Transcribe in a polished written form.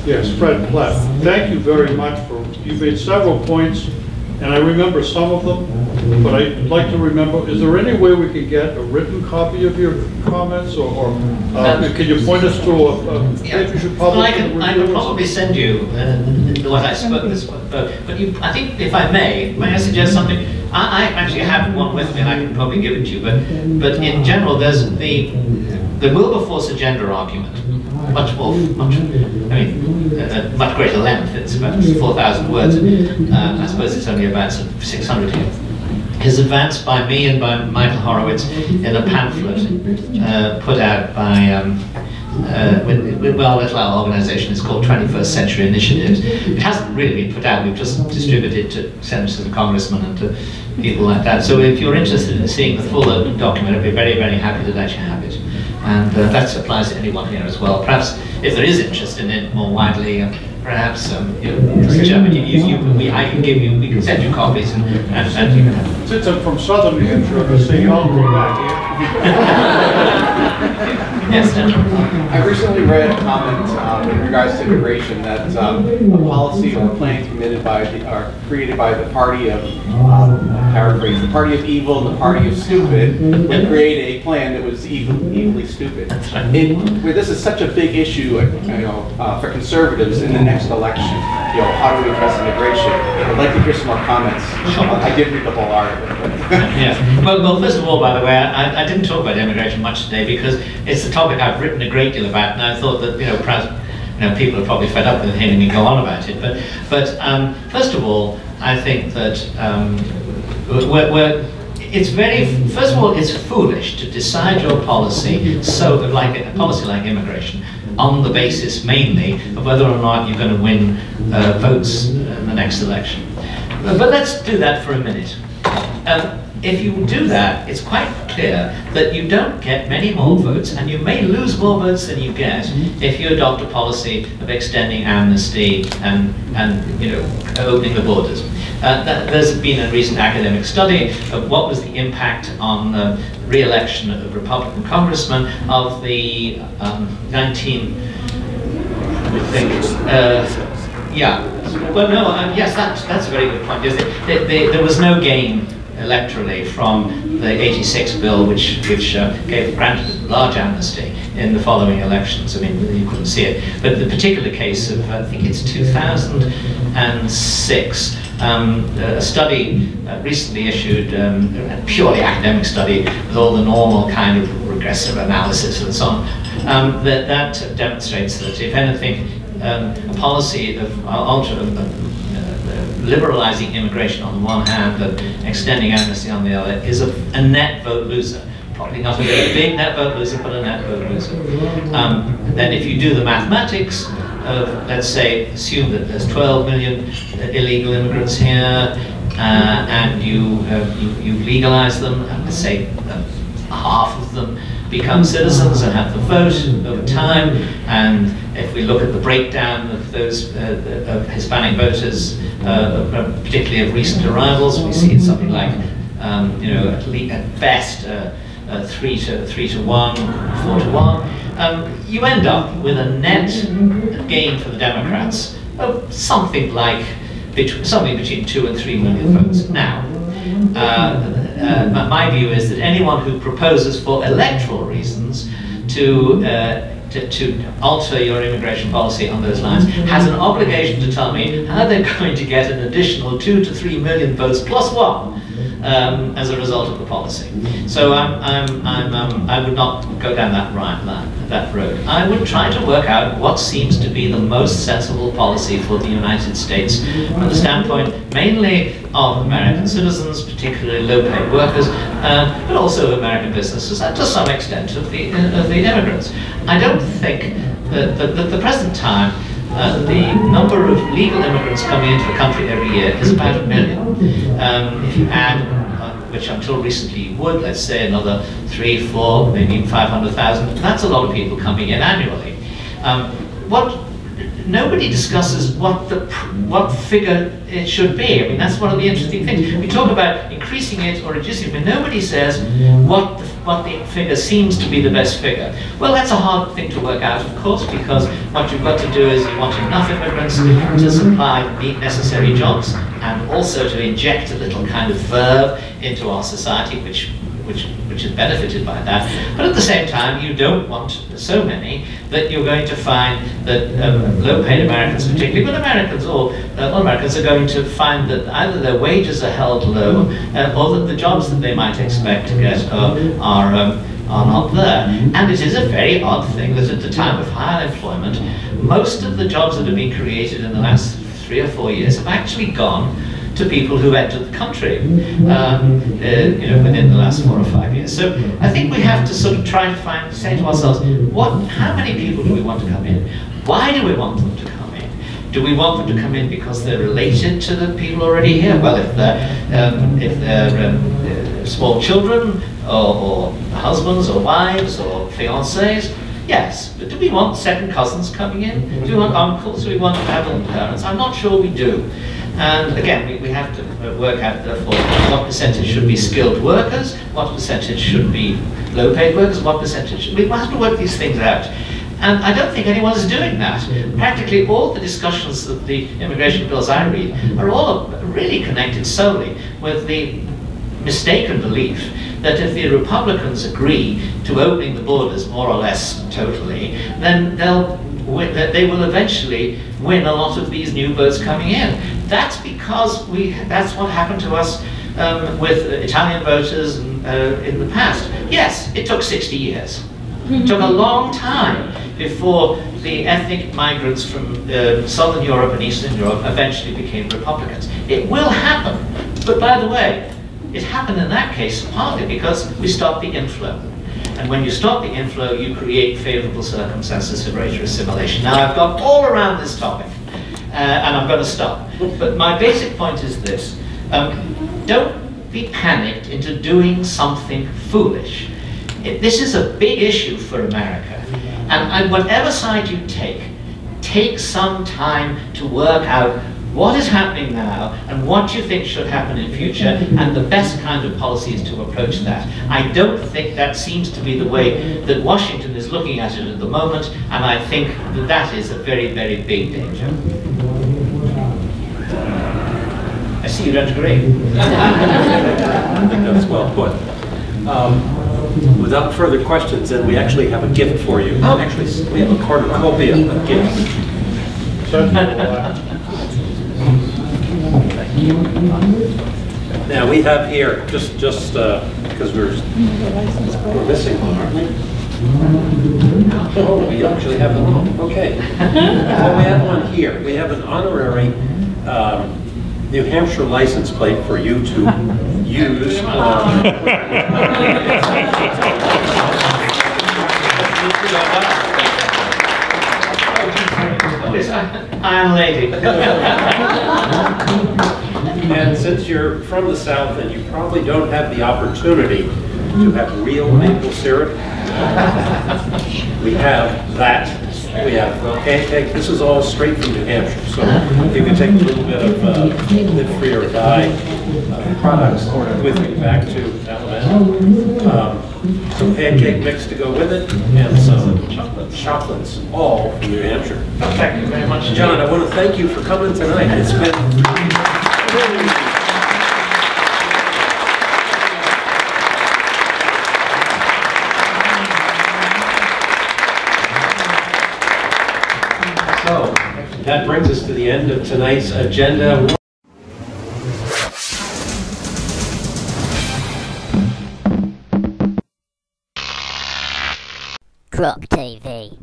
Yes, Fred Platt. Thank you very much you made several points, and I remember some of them, but I'd like to remember, is there any way we could get a written copy of your comments, or can you point us to a page you should publish? Well, I could probably send you what I spoke this one, but I think, if I may I suggest something? I actually have one with me, and I can probably give it to you, but in general, there's the Wilberforce agenda argument. Much greater length. It's about 4,000 words. I suppose it's only about 600 here. Is advanced by me and by Michael Horowitz in a pamphlet put out by with our little organization. It's called 21st Century Initiatives. It hasn't really been put out. We've just distributed it to senators and congressmen and to people like that. So if you're interested in seeing the full document, I'd be very, very happy to let you have it. And that applies to anyone here as well. Perhaps if there is interest in it more widely, perhaps I can give you, we can send you copies, and you can have them. Since I'm from Southern New Hampshire, I say y'all go back here. Yes, I recently read a comment in regards to immigration that a policy or a plan created by the party of, paraphrase, the party of evil and the party of stupid would create a plan that was equally stupid. This is such a big issue, for conservatives in the next election. How do we address immigration? I'd like to hear some more comments. I did read the whole article. Yes. Well, first of all, by the way, I didn't talk about immigration much today because it's a topic I've written a great deal about, and I thought that perhaps people are probably fed up with hearing me go on about it. But first of all, I think that first of all, it's foolish to decide your policy like a policy like immigration on the basis mainly of whether or not you're going to win votes in the next election. But let's do that for a minute. If you do that, it's quite clear that you don't get many more votes, and you may lose more votes than you get if you adopt a policy of extending amnesty and opening the borders. There's been a recent academic study of what was the impact on the re-election of Republican congressmen of the yes, that's a very good point. There was no gain electorally from the '86 bill, which granted a large amnesty in the following elections. I mean, you couldn't see it. But the particular case of, I think it's 2006, a study recently issued, a purely academic study with all the normal kind of regressive analysis and so on, that demonstrates that, if anything, a policy of liberalizing immigration on the one hand and extending amnesty on the other is a net vote loser. Probably not a very big net vote loser, but a net vote loser. Then if you do the mathematics of, let's say, assume that there's 12 million illegal immigrants here, and you legalize them, and let's say half of them become citizens and have the vote over time, and if we look at the breakdown of those of Hispanic voters, particularly of recent arrivals, we see it's something like, at best 3 to 1, 4 to 1. You end up with a net gain for the Democrats of something between 2 and 3 million votes. Now, my view is that anyone who proposes for electoral reasons to alter your immigration policy on those lines has an obligation to tell me how they're going to get an additional 2 to 3 million votes plus 1 as a result of the policy. So I would not go down that road. I would try to work out what seems to be the most sensible policy for the United States from the standpoint mainly of American citizens, particularly low-paid workers, but also of American businesses, and to some extent of the immigrants. I don't think that at the present time the number of legal immigrants coming into the country every year is about 1 million. If you add, which until recently you would, let's say another 3, 4, maybe even 500,000, that's a lot of people coming in annually. Nobody discusses what figure it should be. I mean, that's one of the interesting things. We talk about increasing it or reducing it, but nobody says what what the figure seems to be the best figure? Well, that's a hard thing to work out, of course, because what you've got to do is you want enough immigrants to supply the necessary jobs and also to inject a little kind of verve into our society, which is benefited by that. But at the same time, you don't want so many that you're going to find that low-paid Americans particularly, but Americans all Americans are going to find that either their wages are held low or that the jobs that they might expect to get are not there. And it is a very odd thing that at the time of high unemployment, most of the jobs that have been created in the last 3 or 4 years have actually gone to people who entered the country, you know, within the last 4 or 5 years. So I think we have to sort of try and say to ourselves, how many people do we want to come in? Why do we want them to come in? Do we want them to come in because they're related to the people already here? Well, if they're small children, or husbands, or wives, or fiancés, yes. But do we want second cousins coming in? Do we want uncles? Do we want adult parents? I'm not sure we do. And again, we have to work out, therefore, what percentage should be skilled workers, what percentage should be low-paid workers, what percentage. We have to work these things out. And I don't think anyone's doing that. Practically all the discussions of the immigration bills I read are all really connected solely with the mistaken belief that if the Republicans agree to opening the borders more or less totally, then they will eventually win a lot of these new votes coming in. That's because that's what happened to us with Italian voters in the past. Yes, it took 60 years. It took a long time before the ethnic migrants from Southern Europe and Eastern Europe eventually became Republicans. It will happen, but by the way, it happened in that case partly because we stopped the inflow. And when you stop the inflow, you create favorable circumstances for greater assimilation. Now, I've got all around this topic, and I'm going to stop. But my basic point is this. Don't be panicked into doing something foolish. This is a big issue for America. And whatever side you take some time to work out what is happening now and what you think should happen in future and the best kind of policies to approach that. I don't think that seems to be the way that Washington is looking at it at the moment, and I think that that is a very, very big danger. I see you don't agree. I think that's well put. Without further questions, then we actually have a gift for you. Oh. Actually, we have a cornucopia of gifts. Now we have here, just because we're missing one, aren't we? Oh, we actually have them. Okay. Well, we have one here. We have an honorary New Hampshire license plate for you to use. Iron Lady. And since you're from the South and you probably don't have the opportunity to have real maple syrup, we have that. We have pancake. This is all straight from New Hampshire. So if you can take a little bit of lid-free or dye products with you back to Alabama. Some pancake mix to go with it, and some chocolates, all from New Hampshire. Thank you very much, John. I want to thank you for coming tonight. It's been So that brings us to the end of tonight's agenda. GrokTV.